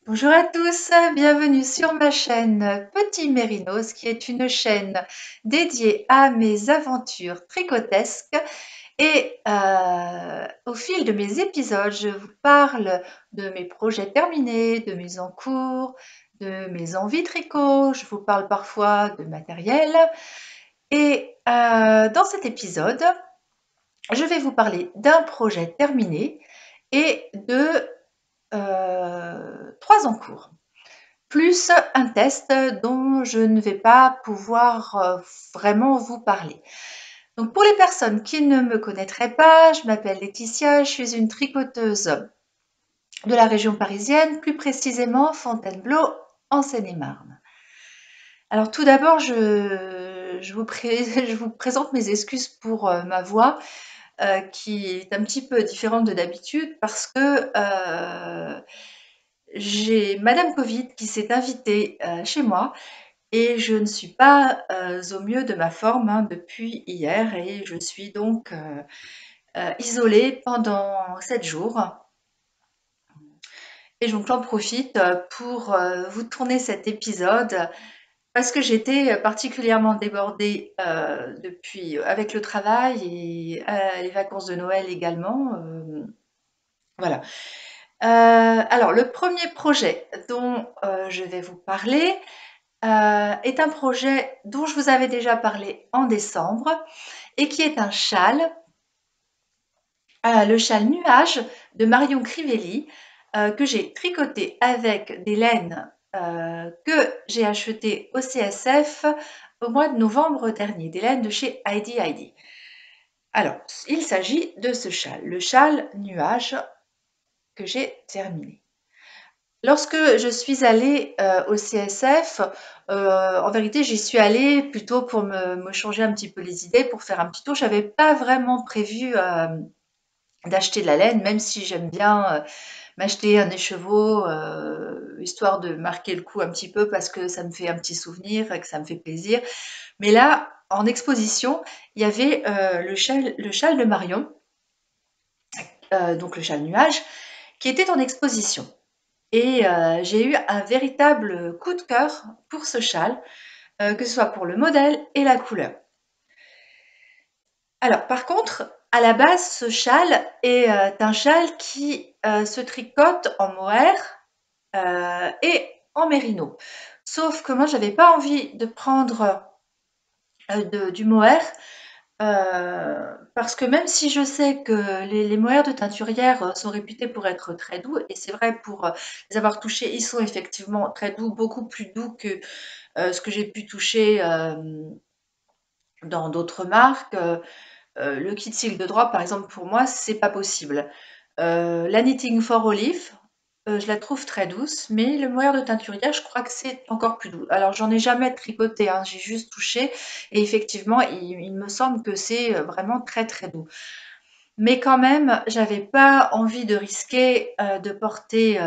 Bonjour à tous, bienvenue sur ma chaîne Petit Mérinos, qui est une chaîne dédiée à mes aventures tricotesques. Et au fil de mes épisodes, je vous parle de mes projets terminés, de mes en cours, de mes envies tricot. Je vous parle parfois de matériel. Et dans cet épisode, je vais vous parler d'un projet terminé et de 3 en cours, plus un test dont je ne vais pas pouvoir vraiment vous parler. Donc pour les personnes qui ne me connaîtraient pas, je m'appelle Laetitia, je suis une tricoteuse de la région parisienne, plus précisément Fontainebleau en Seine-et-Marne. Alors tout d'abord, je vous présente mes excuses pour ma voix qui est un petit peu différente de d'habitude parce que j'ai Madame Covid qui s'est invitée chez moi et je ne suis pas au mieux de ma forme depuis hier et je suis donc isolée pendant 7 jours. Et donc j'en profite pour vous tourner cet épisode parce que j'étais particulièrement débordée depuis avec le travail et les vacances de Noël également. Voilà. Alors le premier projet dont je vais vous parler est un projet dont je vous avais déjà parlé en décembre et qui est un châle, le châle nuage de Marion Crivelli, que j'ai tricoté avec des laines que j'ai achetées au CSF au mois de novembre dernier, des laines de chez Heidi Heidi. Alors, il s'agit de ce châle, le châle nuage que j'ai terminé. Lorsque je suis allée au CSF, en vérité, j'y suis allée plutôt pour me changer un petit peu les idées, pour faire un petit tour. Je n'avais pas vraiment prévu d'acheter de la laine, même si j'aime bien m'acheter un écheveau, histoire de marquer le coup un petit peu parce que ça me fait un petit souvenir et que ça me fait plaisir. Mais là, en exposition, il y avait le châle de Marion, donc le châle nuage, qui était en exposition. Et j'ai eu un véritable coup de cœur pour ce châle, que ce soit pour le modèle et la couleur. Alors par contre, à la base, ce châle est un châle qui se tricote en mohair et en mérino. Sauf que moi, j'avais pas envie de prendre du mohair parce que même si je sais que les mohairs de teinturière sont réputés pour être très doux, et c'est vrai pour les avoir touchés, ils sont effectivement très doux, beaucoup plus doux que ce que j'ai pu toucher dans d'autres marques. Le kit silk de drop, par exemple, pour moi, c'est pas possible. La Knitting for Olive, je la trouve très douce, mais le mohair de teinturière, je crois que c'est encore plus doux. Alors, j'en ai jamais tricoté, hein, j'ai juste touché, et effectivement, il me semble que c'est vraiment très très doux. Mais quand même, j'avais pas envie de risquer de porter,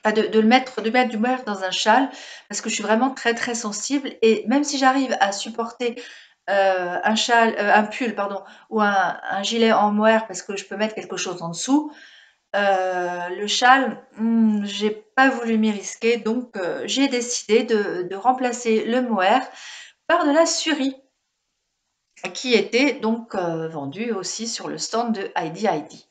de mettre du mohair dans un châle, parce que je suis vraiment très très sensible, et même si j'arrive à supporter un pull, pardon, ou un gilet en mohair parce que je peux mettre quelque chose en dessous. Le châle, j'ai pas voulu m'y risquer, donc j'ai décidé de remplacer le mohair par de la surie, qui était donc vendue aussi sur le stand de Heidi Heidi.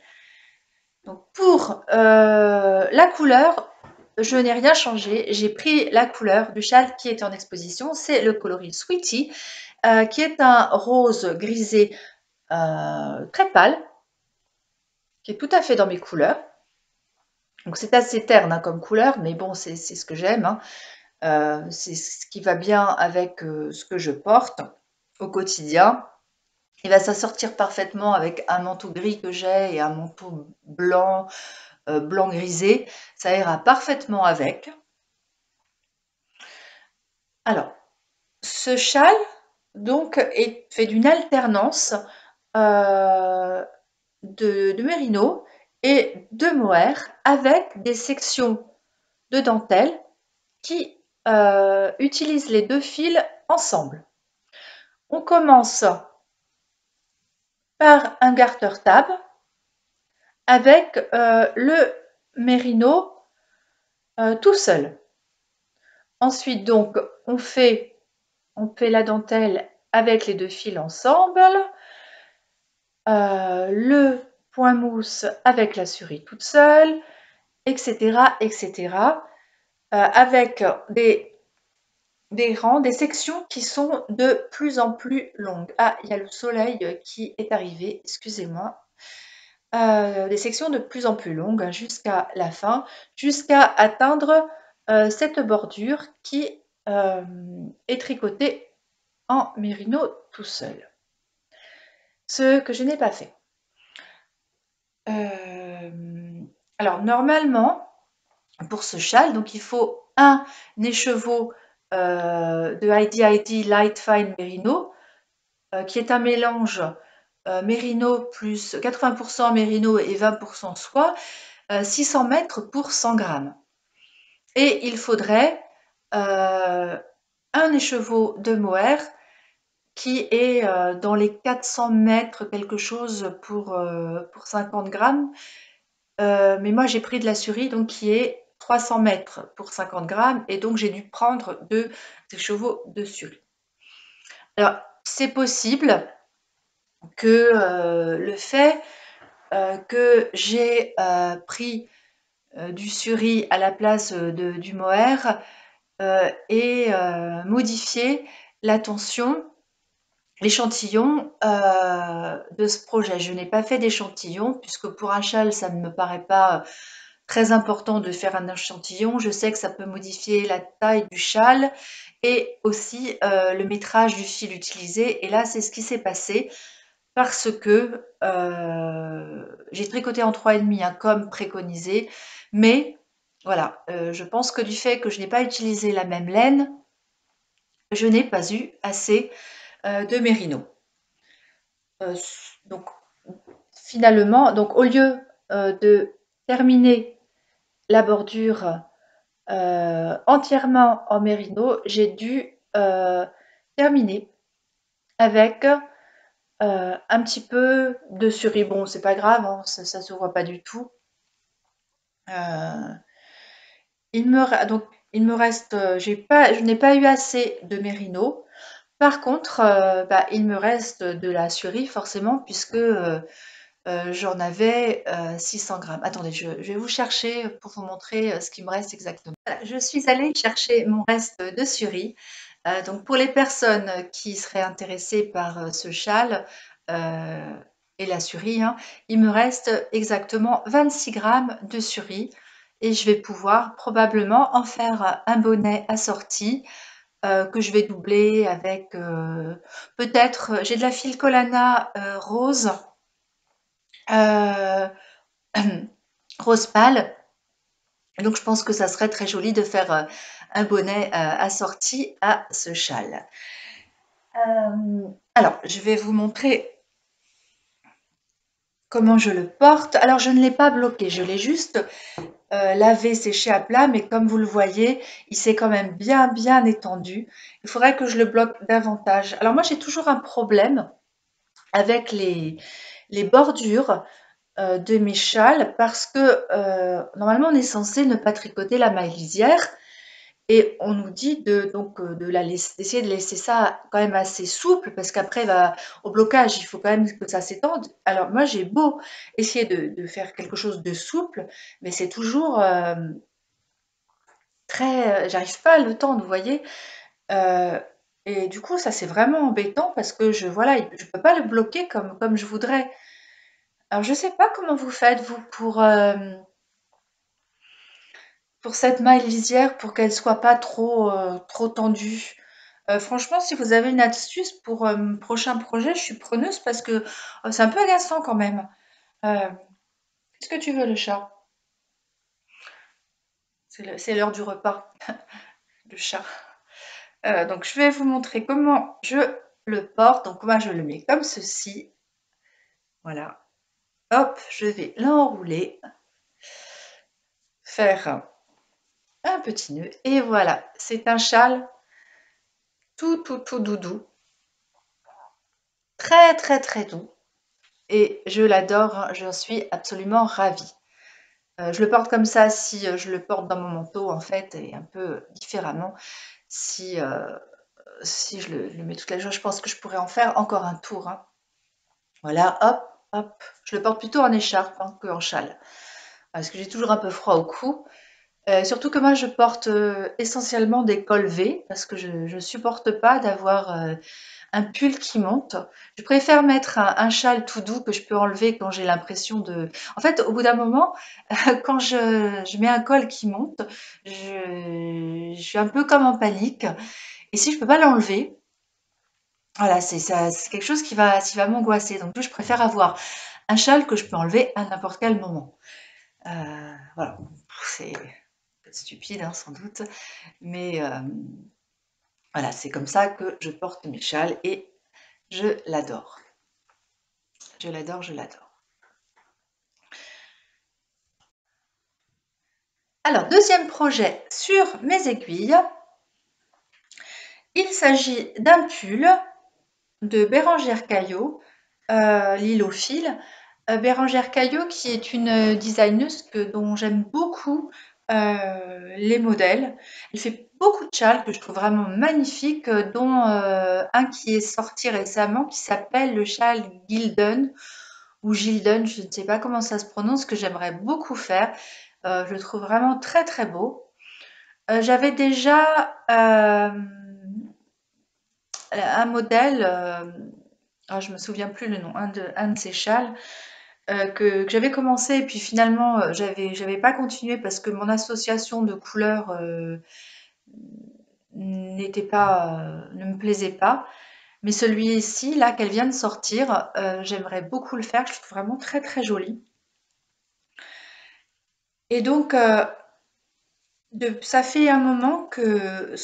Donc pour la couleur, je n'ai rien changé. J'ai pris la couleur du châle qui est en exposition, c'est le coloris Sweetie, qui est un rose grisé très pâle, qui est tout à fait dans mes couleurs. Donc c'est assez terne hein, comme couleur, mais bon, c'est ce que j'aime. Hein. C'est ce qui va bien avec ce que je porte au quotidien. Il va s'assortir parfaitement avec un manteau gris que j'ai et un manteau blanc, blanc grisé. Ça ira parfaitement avec. Alors, ce châle, donc, est fait d'une alternance de mérino et de mohair avec des sections de dentelle qui utilisent les deux fils ensemble. On commence par un garter tab avec le mérino tout seul. Ensuite donc on fait la dentelle avec les 2 fils ensemble, le point mousse avec la surie toute seule, et cetera, et cetera, avec des rangs, des sections qui sont de plus en plus longues. Ah, il y a le soleil qui est arrivé, excusez-moi. Des sections de plus en plus longues, hein, jusqu'à la fin, jusqu'à atteindre cette bordure qui est tricotée en mérino tout seul. Ce que je n'ai pas fait. Alors normalement, pour ce châle, donc il faut un écheveau de Heidi Heidi Light Fine Merino, qui est un mélange mérino plus 80% mérino et 20% soie, 600 mètres pour 100 grammes. Et il faudrait un écheveau de mohair qui est dans les 400 mètres quelque chose pour 50 grammes. Mais moi j'ai pris de la surie donc qui est 300 mètres pour 50 grammes et donc j'ai dû prendre 2 écheveaux de surie. Alors c'est possible que le fait que j'ai pris du surie à la place du mohair ait modifié la tension, l'échantillon de ce projet. Je n'ai pas fait d'échantillon puisque pour un châle ça ne me paraît pas très important de faire un échantillon. Je sais que ça peut modifier la taille du châle et aussi le métrage du fil utilisé. Et là, c'est ce qui s'est passé parce que j'ai tricoté en 3,5 hein, comme préconisé. Mais voilà, je pense que du fait que je n'ai pas utilisé la même laine, je n'ai pas eu assez de mérino. Donc finalement, donc au lieu de terminer la bordure entièrement en mérino, j'ai dû terminer avec un petit peu de surie. Bon, c'est pas grave, hein, ça se voit pas du tout. Donc, il me reste, je n'ai pas eu assez de mérino. Par contre, bah, il me reste de la surie forcément puisque j'en avais 600 grammes. Attendez, je vais vous chercher pour vous montrer ce qui me reste exactement. Voilà, je suis allée chercher mon reste de surie. Donc pour les personnes qui seraient intéressées par ce châle et la surie, hein, il me reste exactement 26 grammes de surie et je vais pouvoir probablement en faire un bonnet assorti que je vais doubler avec peut-être, j'ai de la fil Collana rose, euh, rose pâle. Donc je pense que ça serait très joli de faire un bonnet assorti à ce châle. Alors, je vais vous montrer comment je le porte. Alors, je ne l'ai pas bloqué, je l'ai juste lavé, séché à plat, mais comme vous le voyez, il s'est quand même bien, bien étendu. Il faudrait que je le bloque davantage. Alors moi, j'ai toujours un problème avec les bordures de mes châles parce que normalement, on est censé ne pas tricoter la maille lisière. Et on nous dit d'essayer de laisser ça quand même assez souple parce qu'après, au blocage, il faut quand même que ça s'étende. Alors moi, j'ai beau essayer de faire quelque chose de souple, mais c'est toujours très... j'arrive pas à le tendre, vous voyez. Euh, et du coup, ça c'est vraiment embêtant parce que voilà, je peux pas le bloquer comme je voudrais. Alors je sais pas comment vous faites, vous, pour cette maille lisière, pour qu'elle soit pas trop tendue. Franchement, si vous avez une astuce pour mon prochain projet, je suis preneuse parce que c'est un peu agaçant quand même. Qu'est-ce que tu veux, le chat? C'est l'heure du repas, le chat. Donc, je vais vous montrer comment je le porte. Donc, moi, je le mets comme ceci. Voilà. Hop, je vais l'enrouler, faire un petit nœud. Et voilà, c'est un châle tout doudou. Très, très, très doux. Et je l'adore, hein, j'en suis absolument ravie. Je le porte comme ça si, je le porte dans mon manteau en fait et un peu différemment si, si je le mets toute la journée. Je pense que je pourrais en faire encore un tour, hein. Voilà, hop, hop. Je le porte plutôt en écharpe, hein, qu'en châle. Parce que j'ai toujours un peu froid au cou. Surtout que moi je porte, essentiellement des cols V parce que je supporte pas d'avoir, un pull qui monte. Je préfère mettre un châle tout doux que je peux enlever quand j'ai l'impression de en fait, au bout d'un moment, quand je mets un col qui monte, je suis un peu comme en panique et si je peux pas l'enlever, voilà, c'est quelque chose qui va m'angoisser. Donc je préfère avoir un châle que je peux enlever à n'importe quel moment. Voilà, c'est stupide, hein, sans doute, mais voilà, c'est comme ça que je porte mes châles et je l'adore. Je l'adore, je l'adore. Alors, deuxième projet sur mes aiguilles, il s'agit d'un pull de Bérangère Caillot, Lilofil. Bérangère Caillot qui est une designeuse dont j'aime beaucoup les modèles. Elle fait beaucoup de châles que je trouve vraiment magnifiques, dont un qui est sorti récemment qui s'appelle le châle Gilden ou Gilden, je ne sais pas comment ça se prononce, que j'aimerais beaucoup faire. Je le trouve vraiment très très beau. J'avais déjà un modèle, je me souviens plus le nom, un de ces châles que j'avais commencé et puis finalement j'avais pas continué parce que mon association de couleurs n'était pas, ne me plaisait pas. Mais celui-ci, là, qu'elle vient de sortir, j'aimerais beaucoup le faire. Je le trouve vraiment très très joli. Et donc, ça fait un moment que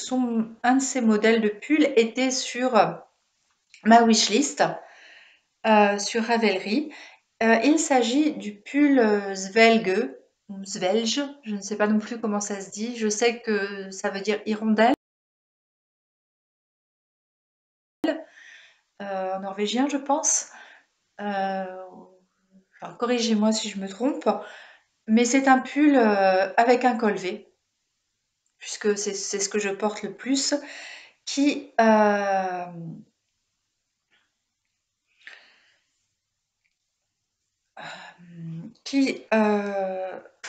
un de ces modèles de pull était sur ma wishlist, sur Ravelry. Il s'agit du pull Svelge, ou Svelge, je ne sais pas non plus comment ça se dit. Je sais que ça veut dire hirondelle en norvégien, je pense. Enfin, corrigez-moi si je me trompe. Mais c'est un pull avec un col V, puisque c'est ce que je porte le plus, qui, qui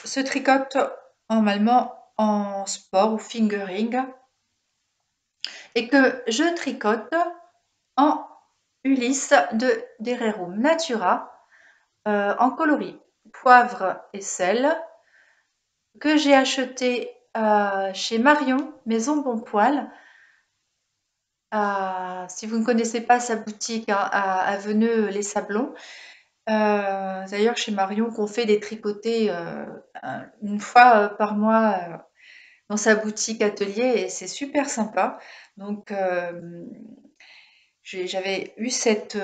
se tricote normalement en sport ou fingering et que je tricote en Ulysse de Dererum Natura en coloris poivre et sel que j'ai acheté chez Marion, Maison Bon Poil. Si vous ne connaissez pas sa boutique hein, à Veneux les Sablons, d'ailleurs chez Marion qu'on fait des tricotés une fois par mois dans sa boutique atelier et c'est super sympa. Donc j'avais eu cette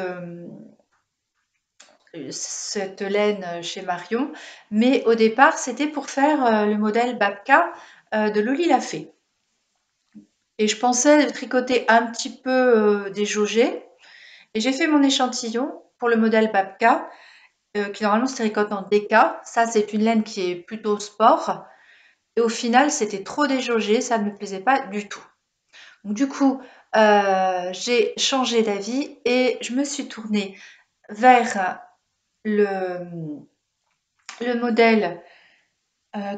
laine chez Marion, mais au départ c'était pour faire le modèle Babka de Loli Lafay. Et je pensais tricoter un petit peu déjaugé, et j'ai fait mon échantillon pour le modèle Babka, qui normalement se tricote en DK. Ça, c'est une laine qui est plutôt sport. Et au final, c'était trop déjaugé, ça ne me plaisait pas du tout. Donc, du coup, j'ai changé d'avis et je me suis tournée vers le modèle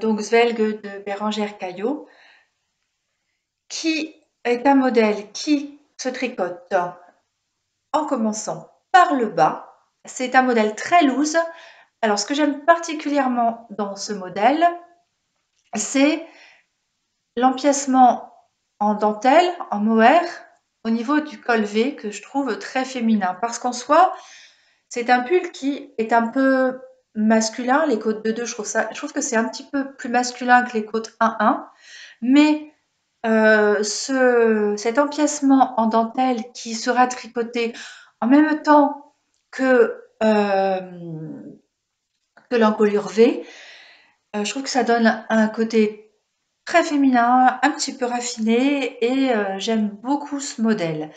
donc Svelge de Bérangère Caillot, qui est un modèle qui se tricote en commençant par le bas. C'est un modèle très loose. Alors, ce que j'aime particulièrement dans ce modèle, c'est l'empiècement en dentelle, en mohair, au niveau du col V, que je trouve très féminin. Parce qu'en soi, c'est un pull qui est un peu masculin. Les côtes de 2, je trouve que c'est un petit peu plus masculin que les côtes 1-1. Mais cet empiècement en dentelle qui sera tricoté en même temps que l'encolure V, je trouve que ça donne un côté très féminin, un petit peu raffiné et j'aime beaucoup ce modèle.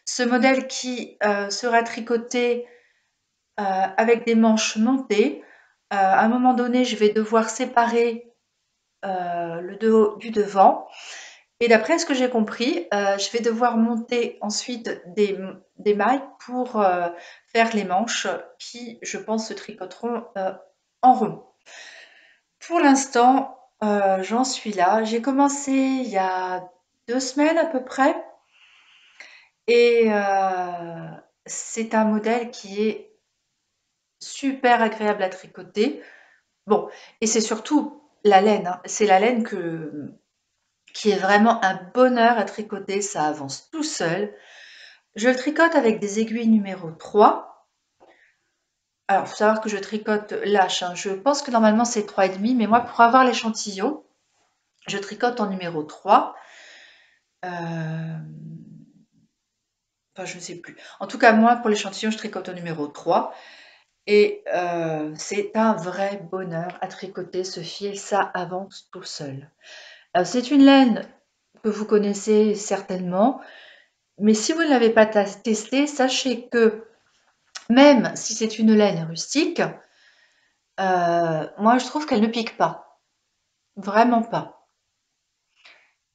Ce modèle qui sera tricoté avec des manches montées. À un moment donné, je vais devoir séparer, le dos du devant et d'après ce que j'ai compris, je vais devoir monter ensuite des mailles pour, faire les manches qui, je pense, se tricoteront, en rond. Pour l'instant, j'en suis là. J'ai commencé il y a 2 semaines à peu près et c'est un modèle qui est super agréable à tricoter. Bon, et c'est surtout la laine, hein. C'est la laine qui est vraiment un bonheur à tricoter, ça avance tout seul. Je le tricote avec des aiguilles numéro 3. Alors, il faut savoir que je tricote lâche, hein. Je pense que normalement c'est 3,5, mais moi pour avoir l'échantillon, je tricote en numéro 3. Enfin, je ne sais plus. En tout cas, moi pour l'échantillon, je tricote au numéro 3. Et c'est un vrai bonheur à tricoter ce fil, ça avance tout seul. C'est une laine que vous connaissez certainement, mais si vous ne l'avez pas testée, sachez que même si c'est une laine rustique, moi je trouve qu'elle ne pique pas, vraiment pas.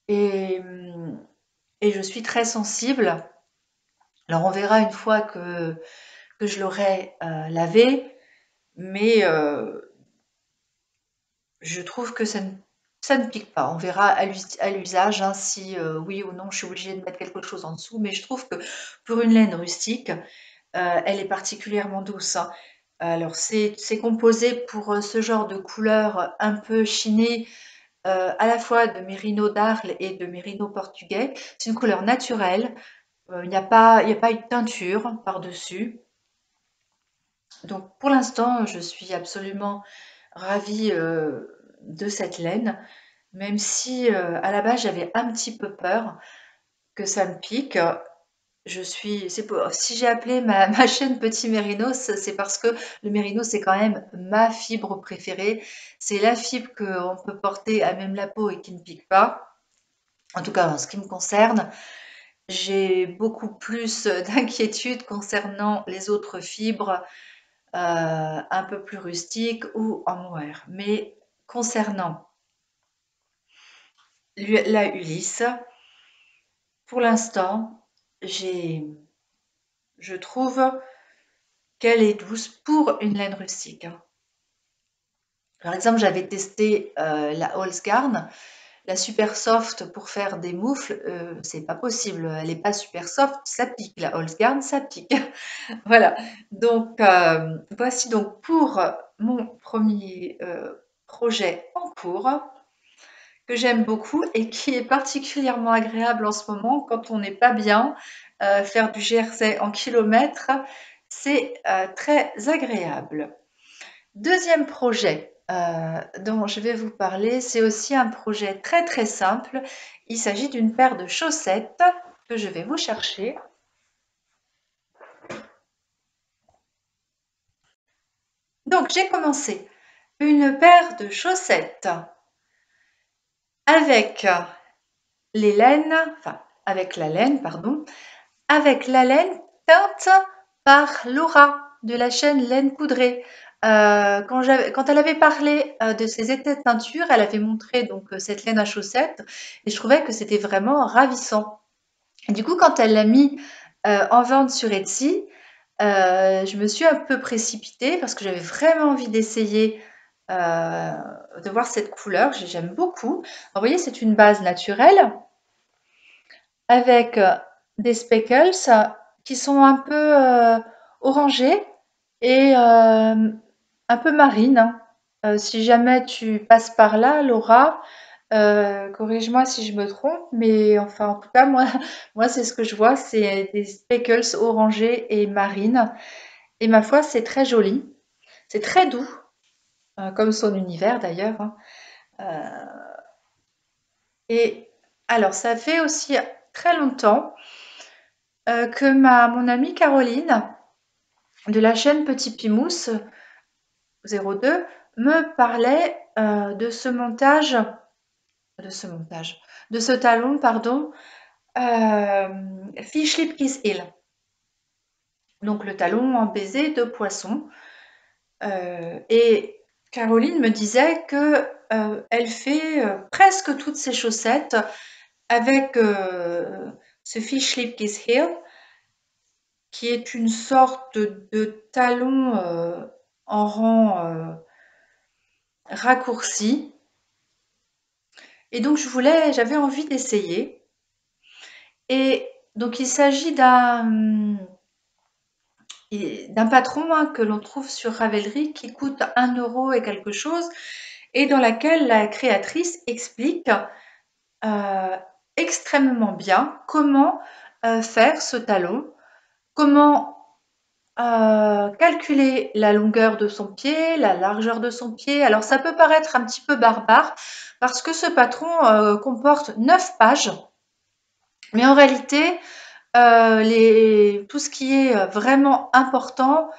Et, et je suis très sensible. Alors on verra une fois que je l'aurai lavée, mais je trouve que ça ne pique pas. On verra à l'usage, hein, si oui ou non je suis obligée de mettre quelque chose en dessous, mais je trouve que pour une laine rustique, elle est particulièrement douce, hein. Alors c'est composé pour ce genre de couleur un peu chinée, à la fois de mérino d'Arles et de mérino portugais. C'est une couleur naturelle, il y a pas eu de teinture par-dessus. Donc pour l'instant, je suis absolument ravie de cette laine, même si à la base j'avais un petit peu peur que ça me pique. Si j'ai appelé ma chaîne Petit Mérinos, c'est parce que le mérinos, c'est quand même ma fibre préférée. C'est la fibre qu'on peut porter à même la peau et qui ne pique pas. En tout cas, en ce qui me concerne, j'ai beaucoup plus d'inquiétude concernant les autres fibres un peu plus rustiques ou en mohair. Mais concernant la Ulysse, pour l'instant, je trouve qu'elle est douce pour une laine rustique, hein. Par exemple, j'avais testé la Holzgarn, la super soft pour faire des moufles, c'est pas possible, elle est pas super soft, ça pique. La Holzgarn, ça pique. Voilà. Donc voici donc pour mon premier projet en cours que j'aime beaucoup et qui est particulièrement agréable en ce moment quand on n'est pas bien. Faire du jersey en kilomètres, c'est très agréable. Deuxième projet dont je vais vous parler, c'est aussi un projet très très simple. Il s'agit d'une paire de chaussettes que je vais vous chercher. Donc j'ai commencé une paire de chaussettes avec les laines, enfin avec la laine, pardon, avec la laine teinte par Laura de la chaîne Laine Poudrée. Quand elle avait parlé de ses effets de teinture, elle avait montré donc cette laine à chaussettes et je trouvais que c'était vraiment ravissant. Et du coup, quand elle l'a mis en vente sur Etsy, je me suis un peu précipitée parce que j'avais vraiment envie d'essayer de voir cette couleur. J'aime beaucoup. Vous voyez, c'est une base naturelle avec des speckles qui sont un peu orangés et un peu marine, hein. Si jamais tu passes par là, Laura, corrige-moi si je me trompe, mais enfin, en tout cas, moi, moi c'est ce que je vois, c'est des speckles orangés et marine. Et ma foi, c'est très joli. C'est très doux, comme son univers d'ailleurs, hein. Et alors, ça fait aussi très longtemps que mon amie Caroline, de la chaîne Petit Pimousse 02, me parlait de ce talon, pardon, Fish Lip Kiss Heel. Donc le talon en baiser de poisson. Et Caroline me disait que, elle fait, presque toutes ses chaussettes avec, ce Fish Lip Kiss Heel, qui est une sorte de talon, en rang, raccourci et donc j'avais envie d'essayer et donc il s'agit d'un patron, hein, que l'on trouve sur Ravelry qui coûte 1 € et quelque chose et dans laquelle la créatrice explique, extrêmement bien comment, faire ce talon, comment, calculer la longueur de son pied, la largeur de son pied. Alors ça peut paraître un petit peu barbare parce que ce patron, comporte 9 pages, mais en réalité, tout ce qui est, vraiment important,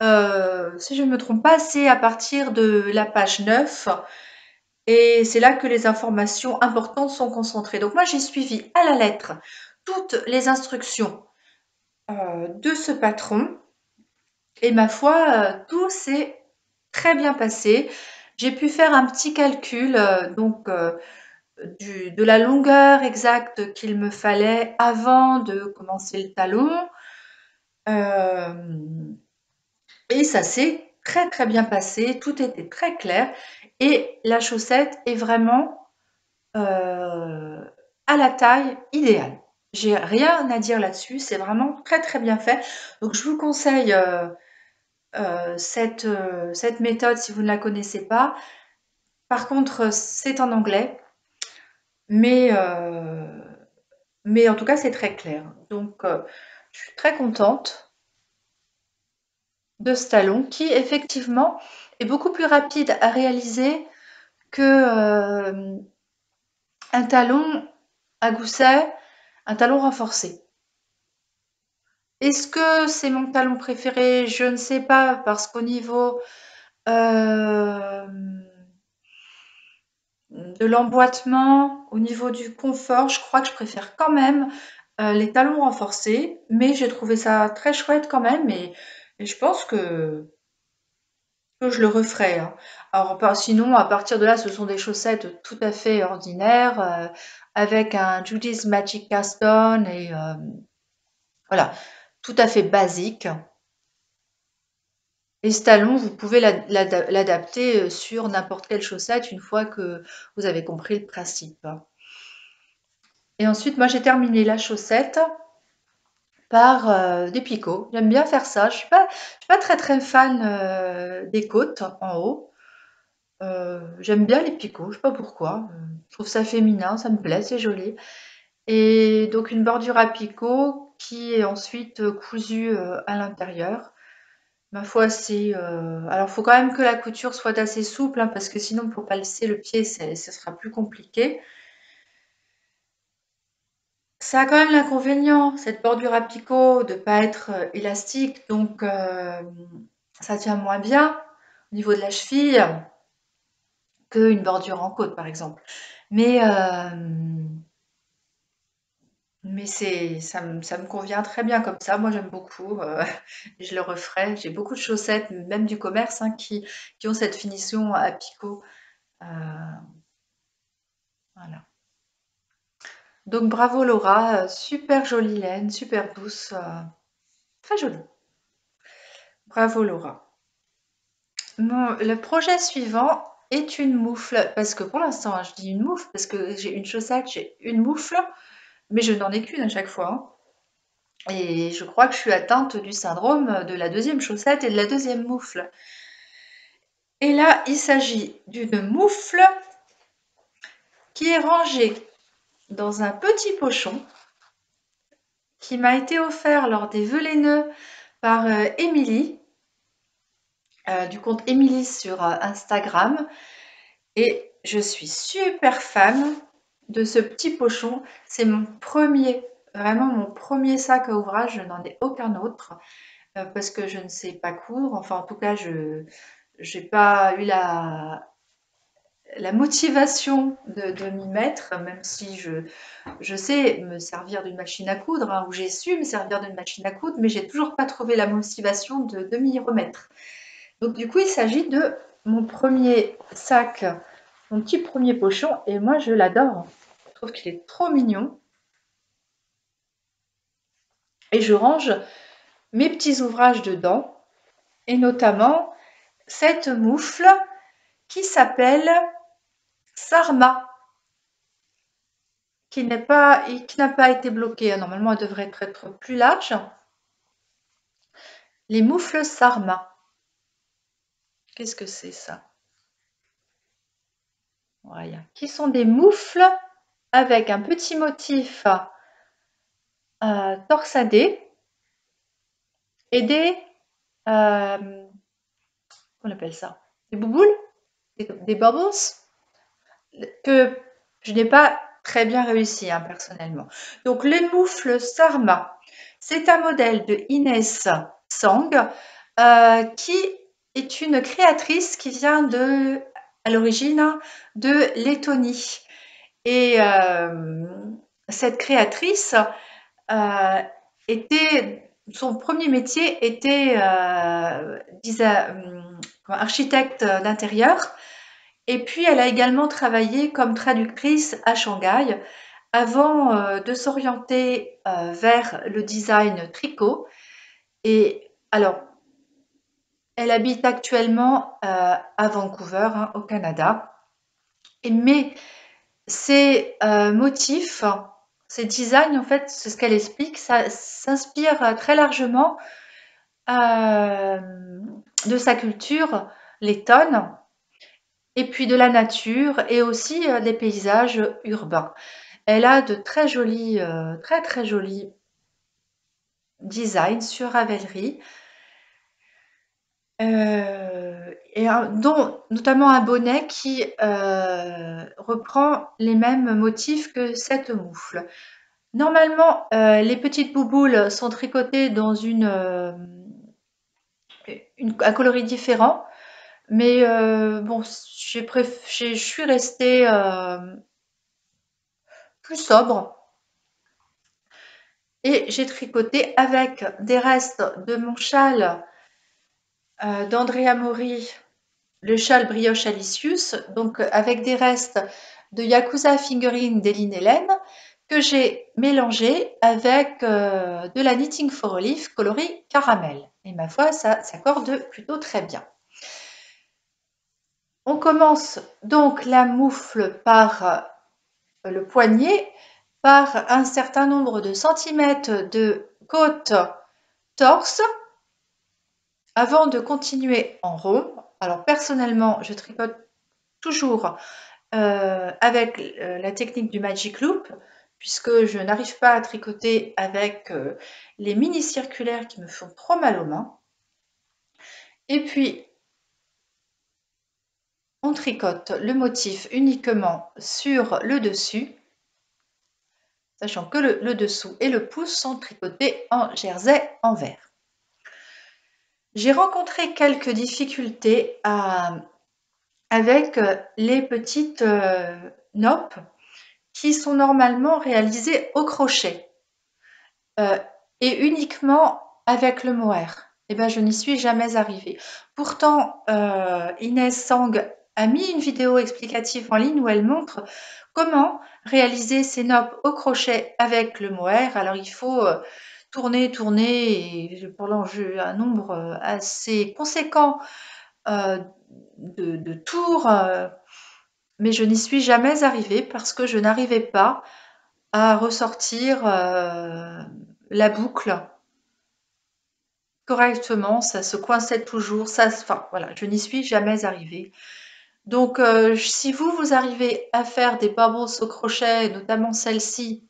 si je ne me trompe pas, c'est à partir de la page 9 et c'est là que les informations importantes sont concentrées. Donc moi, j'ai suivi à la lettre toutes les instructions, de ce patron et ma foi, tout s'est très bien passé. J'ai pu faire un petit calcul, donc de la longueur exacte qu'il me fallait avant de commencer le talon. Hem Et ça s'est très, très bien passé, tout était très clair et la chaussette est vraiment, à la taille idéale. J'ai rien à dire là-dessus, c'est vraiment très, très bien fait. Donc je vous conseille, cette méthode si vous ne la connaissez pas. Par contre, c'est en anglais, mais en tout cas, c'est très clair. Donc je suis très contente de ce talon qui effectivement est beaucoup plus rapide à réaliser que, un talon à gousset, un talon renforcé. Est-ce que c'est mon talon préféré? Je ne sais pas parce qu'au niveau, hem, de l'emboîtement, au niveau du confort, je crois que je préfère quand même, les talons renforcés, mais j'ai trouvé ça très chouette quand même et je pense que je le referai, hein. Alors sinon à partir de là, ce sont des chaussettes tout à fait ordinaires, avec un Judy's Magic Cast On et voilà, tout à fait basique et ce talon, vous pouvez l'adapter, sur n'importe quelle chaussette une fois que vous avez compris le principe. Et ensuite, moi j'ai terminé la chaussette par, des picots. J'aime bien faire ça. Je suis pas très, très fan, des côtes en haut. J'aime bien les picots, je sais pas pourquoi, je trouve ça féminin, ça me plaît, c'est joli et donc une bordure à picots qui est ensuite, cousue, à l'intérieur. Ma foi, alors faut quand même que la couture soit assez souple, hein, parce que sinon pour palcer le pied, ce sera plus compliqué. Ça a quand même l'inconvénient, cette bordure à picot, de pas être, élastique, donc ça tient moins bien au niveau de la cheville qu'une bordure en côte, par exemple. Mais ça me convient très bien comme ça. Moi, j'aime beaucoup, je le referai. J'ai beaucoup de chaussettes, même du commerce, hein, qui ont cette finition à picot, heu, voilà. Donc bravo Laura, super jolie laine, super douce, très jolie. Bravo Laura. Le projet suivant est une moufle, parce que pour l'instant, hein, je dis une moufle parce que j'ai une chaussette, j'ai une moufle, mais je n'en ai qu'une à chaque fois, hein. Et je crois que je suis atteinte du syndrome de la deuxième chaussette et de la deuxième moufle. Et là, il s'agit d'une moufle qui est rangée dans un petit pochon qui m'a été offert lors des vœux laineux par Émilie, du compte Émilie sur Instagram. Et je suis super fan de ce petit pochon. C'est mon premier, vraiment mon premier sac à ouvrage. Je n'en ai aucun autre parce que je ne sais pas coudre. Enfin, en tout cas, je n'ai pas eu la motivation de m'y mettre, même si je sais me servir d'une machine à coudre, hein, ou j'ai su me servir d'une machine à coudre, mais j'ai toujours pas trouvé la motivation de m'y remettre. Donc du coup, il s'agit de mon premier sac, mon petit premier pochon, et moi je l'adore. Je trouve qu'il est trop mignon. Et je range mes petits ouvrages dedans, et notamment cette moufle qui s'appelle Sarma, qui n'a pas été bloquée. Normalement, elle devrait être plus large. Les moufles Sarma. Qu'est-ce que c'est ça? Voilà. Qui sont des moufles avec un petit motif torsadé et des qu'on appelle ça? Des bouboules, des bubbles que je n'ai pas très bien réussi personnellement. Donc les moufles Sarma, c'est un modèle de Inès Sang qui est une créatrice qui vient à l'origine de Lettonie. Et cette créatrice son premier métier était architecte d'intérieur. Et puis, elle a également travaillé comme traductrice à Shanghai avant de s'orienter vers le design tricot. Et alors, elle habite actuellement à Vancouver, au Canada. Mais ces motifs, ces designs, en fait, c'est ce qu'elle explique, ça s'inspire très largement de sa culture lettonne, et puis de la nature, et aussi des paysages urbains. Elle a de très jolis, très jolis designs sur Ravelry, dont notamment un bonnet qui reprend les mêmes motifs que cette moufle. Normalement, les petites bouboules sont tricotées dans un coloris différent, mais bon, je suis restée plus sobre, et j'ai tricoté avec des restes de mon châle d'Andrea Mori, le châle Brioche Alicius, donc avec des restes de Yakuza Fingering d'Eline Hélène, que j'ai mélangé avec de la Knitting for Olive coloris caramel. Et ma foi, ça s'accorde plutôt très bien. On commence donc la moufle par le poignet, par un certain nombre de centimètres de côte torse, avant de continuer en rond. Alors personnellement, je tricote toujours avec la technique du Magic Loop, puisque je n'arrive pas à tricoter avec les mini circulaires qui me font trop mal aux mains. Et puis, on tricote le motif uniquement sur le dessus, sachant que le dessous et le pouce sont tricotés en jersey en vert. J'ai rencontré quelques difficultés avec les petites noppes qui sont normalement réalisées au crochet et uniquement avec le mohair. Eh bien, je n'y suis jamais arrivée. Pourtant, Inès Sang a mis une vidéo explicative en ligne où elle montre comment réaliser ces noppes au crochet avec le mohair. Alors, il faut tourner, et pendant un nombre assez conséquent de tours, mais je n'y suis jamais arrivée parce que je n'arrivais pas à ressortir la boucle correctement, ça se coinçait toujours, enfin voilà, je n'y suis jamais arrivée. Donc si vous arrivez à faire des bubbles au crochet, notamment celle-ci,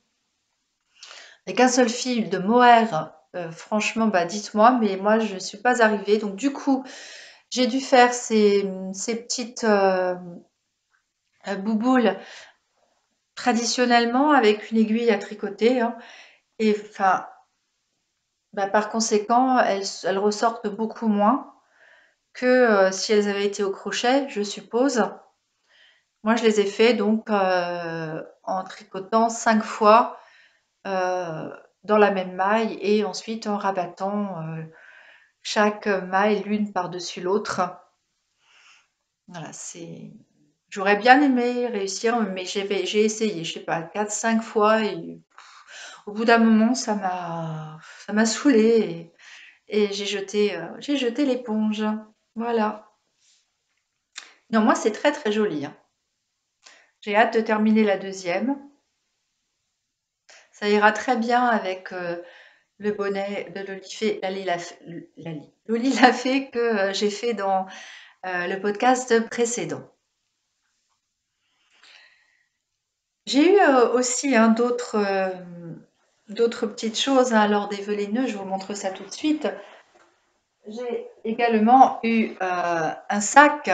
avec un seul fil de mohair, franchement, bah, dites-moi, mais moi je ne suis pas arrivée. Donc du coup, j'ai dû faire ces petites bouboules traditionnellement avec une aiguille à tricoter, et enfin, bah, par conséquent, elles ressortent beaucoup moins que si elles avaient été au crochet, je suppose. Moi, je les ai fait donc en tricotant 5 fois dans la même maille, et ensuite en rabattant chaque maille l'une par-dessus l'autre. Voilà, j'aurais bien aimé réussir, mais j'ai essayé, je sais pas, 4-5 fois et au bout d'un moment, ça m'a saoulée et j'ai jeté l'éponge. Voilà. Non, moi, c'est très, très joli, hein. J'ai hâte de terminer la deuxième. Ça ira très bien avec, le bonnet de Loli Lafay que, j'ai fait dans, le podcast précédent. J'ai eu, aussi, hein, d'autres petites choses, hein, lors des vœux nœuds, je vous montre ça tout de suite. J'ai également eu, un sac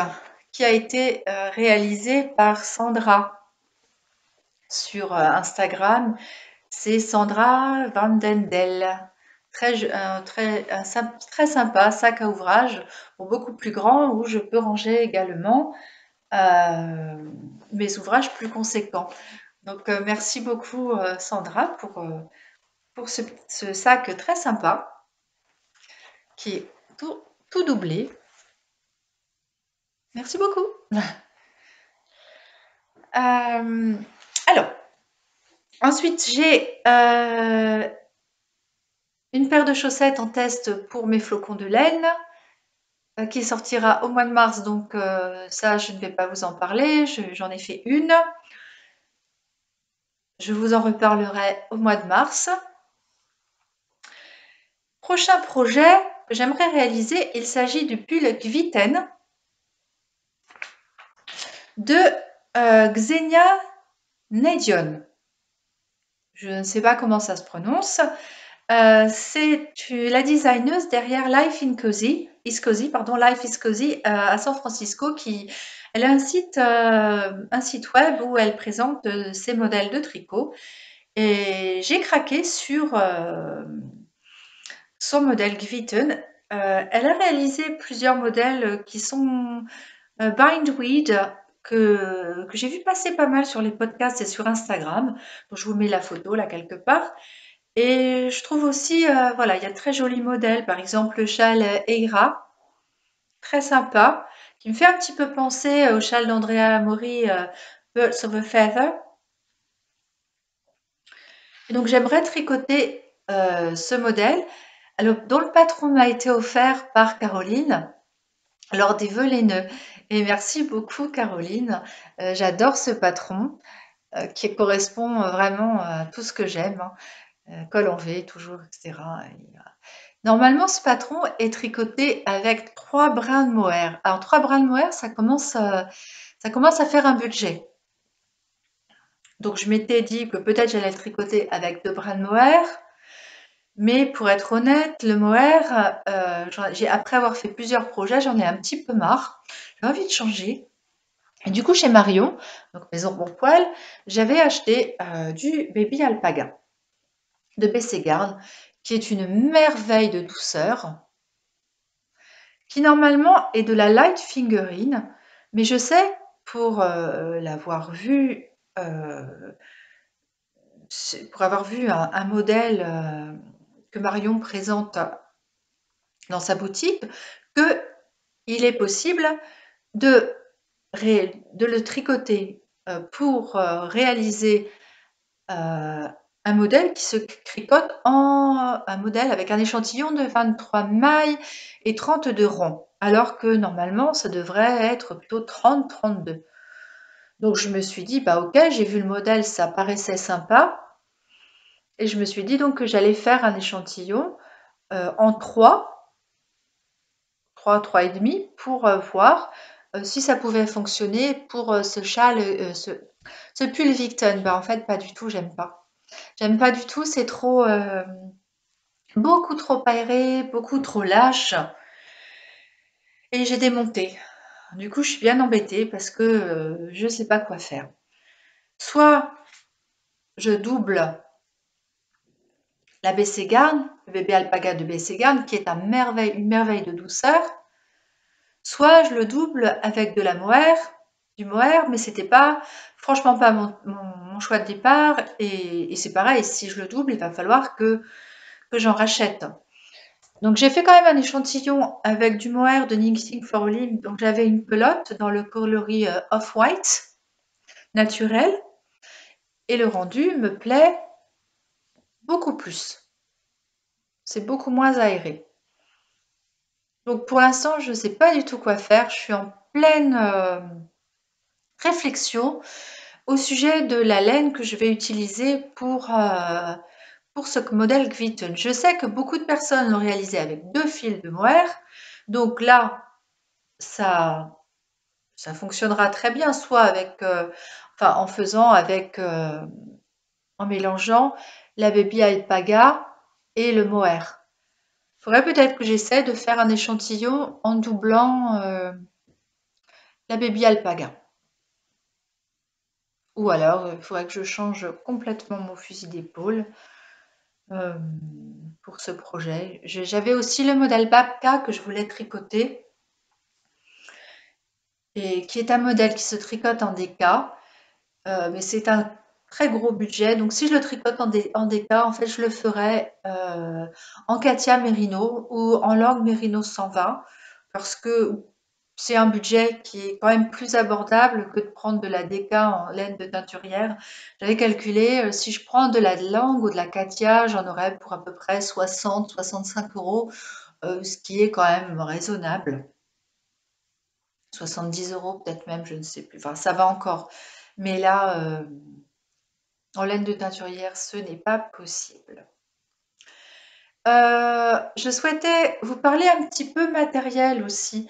qui a été, réalisé par Sandra sur, Instagram. C'est Sandra Vandendel. Très sympa, sac à ouvrage, bon, beaucoup plus grand, où je peux ranger également mes ouvrages plus conséquents. Donc, merci beaucoup Sandra pour ce sac très sympa qui est tout doublé. Merci beaucoup. Alors, ensuite, j'ai une paire de chaussettes en test pour mes flocons de laine qui sortira au mois de mars, donc ça, je ne vais pas vous en parler, j'en ai fait une. Je vous en reparlerai au mois de mars. Prochain projet que j'aimerais réaliser, il s'agit du pull Gviten de Xenia Nedion. Je ne sais pas comment ça se prononce. C'est la designeuse derrière Life is Cozy, Life is Cozy à San Francisco. Elle a un site web où elle présente ses modèles de tricot. Et j'ai craqué sur son modèle Gviten. Elle a réalisé plusieurs modèles qui sont bindweed, que j'ai vu passer pas mal sur les podcasts et sur Instagram. Donc je vous mets la photo là quelque part. Et je trouve aussi, voilà, il y a de très jolis modèles. Par exemple, le châle Eira, très sympa, qui me fait un petit peu penser au châle d'Andrea Mori, Birds of a Feather. Et donc j'aimerais tricoter ce modèle, alors, dont le patron m'a été offert par Caroline lors des vœux laineux. Et merci beaucoup Caroline, j'adore ce patron qui correspond vraiment à tout ce que j'aime, hein. Col en V toujours, etc. Normalement, ce patron est tricoté avec 3 brins de mohair. Alors 3 brins de mohair, ça commence à faire un budget. Donc je m'étais dit que peut-être j'allais le tricoter avec 2 brins de mohair. Mais pour être honnête, le mohair, après avoir fait plusieurs projets, j'en ai un petit peu marre. J'ai envie de changer. Et du coup, chez Marion, donc Maison Bon Poil, j'avais acheté du Baby Alpaga de Bességarde, qui est une merveille de douceur, qui normalement est de la light fingering, mais je sais, pour l'avoir vu, pour avoir vu un modèle que Marion présente dans sa boutique, qu'il est possible de le tricoter pour réaliser un modèle qui se tricote en un modèle avec un échantillon de 23 mailles et 32 ronds, alors que normalement ça devrait être plutôt 30-32. Donc je me suis dit, bah ok, j'ai vu le modèle, ça paraissait sympa, et je me suis dit donc que j'allais faire un échantillon en 3 et demi pour voir si ça pouvait fonctionner pour ce châle, ce pull Victon. Bah en fait pas du tout, j'aime pas. J'aime pas du tout, c'est trop, beaucoup trop aéré, beaucoup trop lâche, et j'ai démonté. Du coup, je suis bien embêtée parce que je sais pas quoi faire. Soit je double la Bességarde, le bébé alpaga de Bességarde, qui est une merveille de douceur, soit je le double avec de la mohair, du mohair, mais c'était pas, franchement pas mon choix de départ, et c'est pareil, si je le double, il va falloir que j'en rachète. Donc j'ai fait quand même un échantillon avec du mohair de Knitting for Olive. Donc j'avais une pelote dans le coloris off-white naturel et le rendu me plaît beaucoup plus. C'est beaucoup moins aéré. Donc pour l'instant, je ne sais pas du tout quoi faire. Je suis en pleine réflexion au sujet de la laine que je vais utiliser pour ce modèle Gvitten. Je sais que beaucoup de personnes l'ont réalisé avec 2 fils de mohair. Donc là, ça fonctionnera très bien, soit avec, enfin en faisant avec, en mélangeant la baby alpaga et le mohair. Il faudrait peut-être que j'essaie de faire un échantillon en doublant la baby alpaga. Ou alors, il faudrait que je change complètement mon fusil d'épaule pour ce projet. J'avais aussi le modèle Babka que je voulais tricoter, et qui est un modèle qui se tricote en DK, mais c'est un très gros budget. Donc si je le tricote en DK, en fait, je le ferai en Katia Merino ou en langue Merino 120, parce que c'est un budget qui est quand même plus abordable que de prendre de la DK en laine de teinturière. J'avais calculé, si je prends de la langue ou de la Katia, j'en aurais pour à peu près 60-65 €, ce qui est quand même raisonnable. 70 € peut-être même, je ne sais plus. Enfin, ça va encore. Mais là, en laine de teinturière, ce n'est pas possible. Je souhaitais vous parler un petit peu matériel aussi.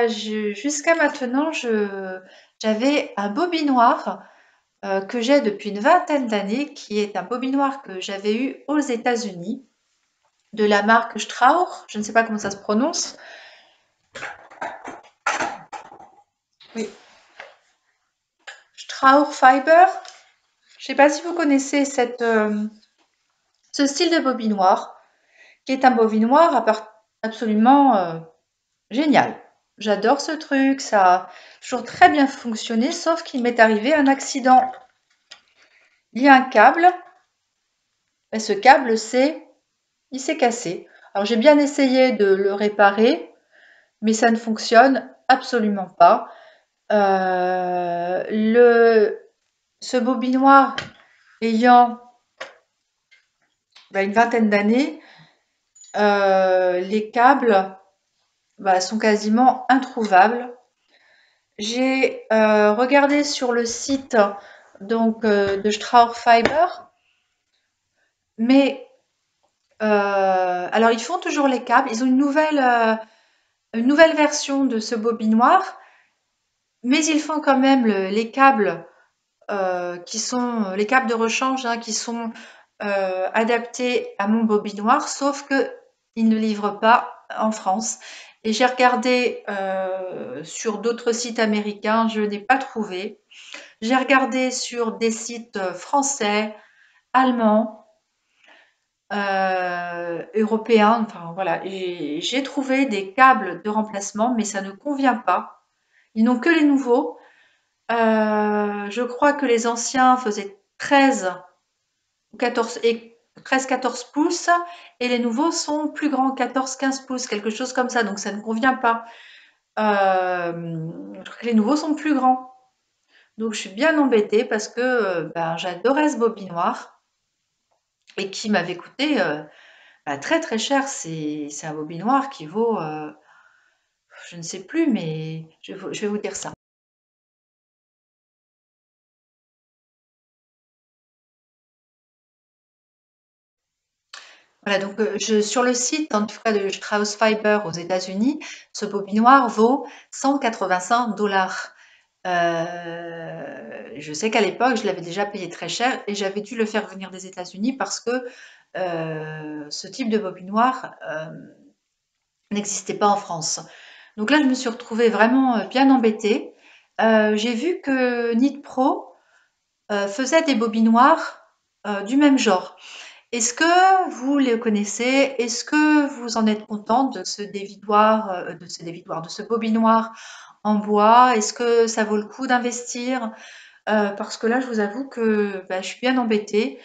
Jusqu'à maintenant, j'avais un bobinoir que j'ai depuis une vingtaine d'années, qui est un bobinoir que j'avais eu aux États-Unis, de la marque Strauch. Je ne sais pas comment ça se prononce. Oui, Strauch Fiber. Je ne sais pas si vous connaissez ce style de bobinoir, qui est un bobinoir absolument génial. J'adore ce truc, ça a toujours très bien fonctionné, sauf qu'il m'est arrivé un accident. Il y a un câble, et ce câble il s'est cassé. Alors j'ai bien essayé de le réparer, mais ça ne fonctionne absolument pas. Ce bobinoir ayant une vingtaine d'années, les câbles sont quasiment introuvables. J'ai regardé sur le site donc de Strauch Fiber, mais alors ils font toujours les câbles. Ils ont une nouvelle version de ce bobinoir, mais ils font quand même les câbles qui sont les câbles de rechange, hein, qui sont adaptés à mon bobinoir, sauf que ils ne livrent pas en France. Et j'ai regardé sur d'autres sites américains, je n'ai pas trouvé. J'ai regardé sur des sites français, allemands, européens, enfin voilà, j'ai trouvé des câbles de remplacement, mais ça ne convient pas. Ils n'ont que les nouveaux. Je crois que les anciens faisaient 13 ou 14 et 13-14 pouces, et les nouveaux sont plus grands, 14-15 pouces, quelque chose comme ça, donc ça ne convient pas. Je crois que les nouveaux sont plus grands. Donc je suis bien embêtée parce que j'adorais ce bobinoir et qui m'avait coûté très très cher. C'est un bobinoir qui vaut, je ne sais plus, mais je vais vous dire ça. Voilà, donc sur le site, en tout cas de Strauss Fiber aux États-Unis, ce bobinoir vaut 185 $. Je sais qu'à l'époque, je l'avais déjà payé très cher et j'avais dû le faire venir des États-Unis parce que ce type de bobinoir n'existait pas en France. Donc là, je me suis retrouvée vraiment bien embêtée. J'ai vu que Knit Pro faisait des bobinoirs du même genre. Est-ce que vous les connaissez? Est-ce que vous en êtes contente de ce dévidoir, de ce bobinoir en bois? Est-ce que ça vaut le coup d'investir? Parce que là, je vous avoue que je suis bien embêtée.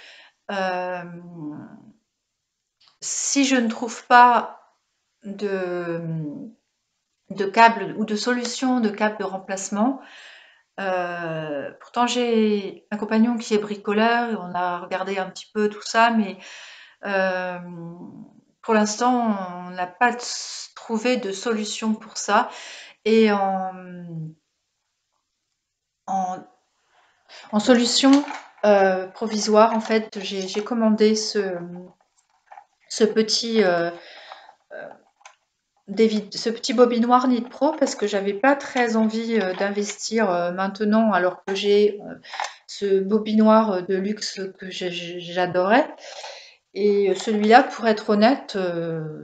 Si je ne trouve pas de, de câbles ou de solutions de câbles de remplacement. Pourtant j'ai un compagnon qui est bricoleur et on a regardé un petit peu tout ça, mais pour l'instant on n'a pas trouvé de solution pour ça. Et en solution provisoire, en fait, j'ai commandé ce petit ce petit bobinoir Nid Pro parce que j'avais pas très envie d'investir maintenant alors que j'ai ce bobinoir de luxe que j'adorais. Et celui-là, pour être honnête,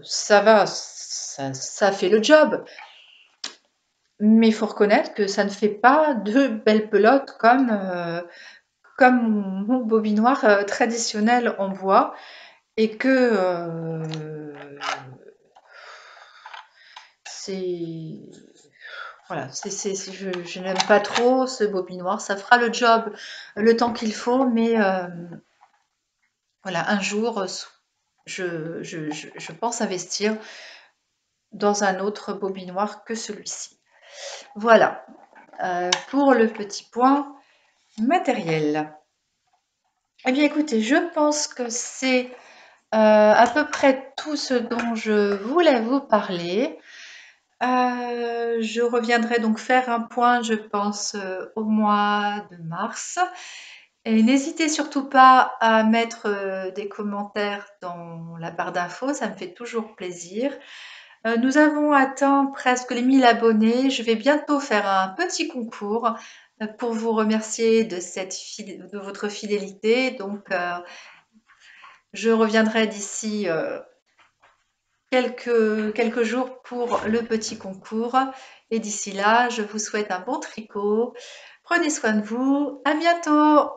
ça va, ça fait le job. Mais il faut reconnaître que ça ne fait pas de belles pelotes comme mon bobinoir traditionnel en bois et que c'est voilà, je n'aime pas trop ce bobinoir. Ça fera le job le temps qu'il faut, mais voilà, un jour, je pense investir dans un autre bobinoir que celui-ci. Voilà, pour le petit point matériel. Eh bien écoutez, je pense que c'est à peu près tout ce dont je voulais vous parler. Je reviendrai donc faire un point, je pense, au mois de mars. Et n'hésitez surtout pas à mettre des commentaires dans la barre d'infos, ça me fait toujours plaisir. Nous avons atteint presque les 1000 abonnés. Je vais bientôt faire un petit concours pour vous remercier de votre fidélité. Donc, je reviendrai d'ici quelques jours pour le petit concours. Et d'ici là, je vous souhaite un bon tricot. Prenez soin de vous. À bientôt!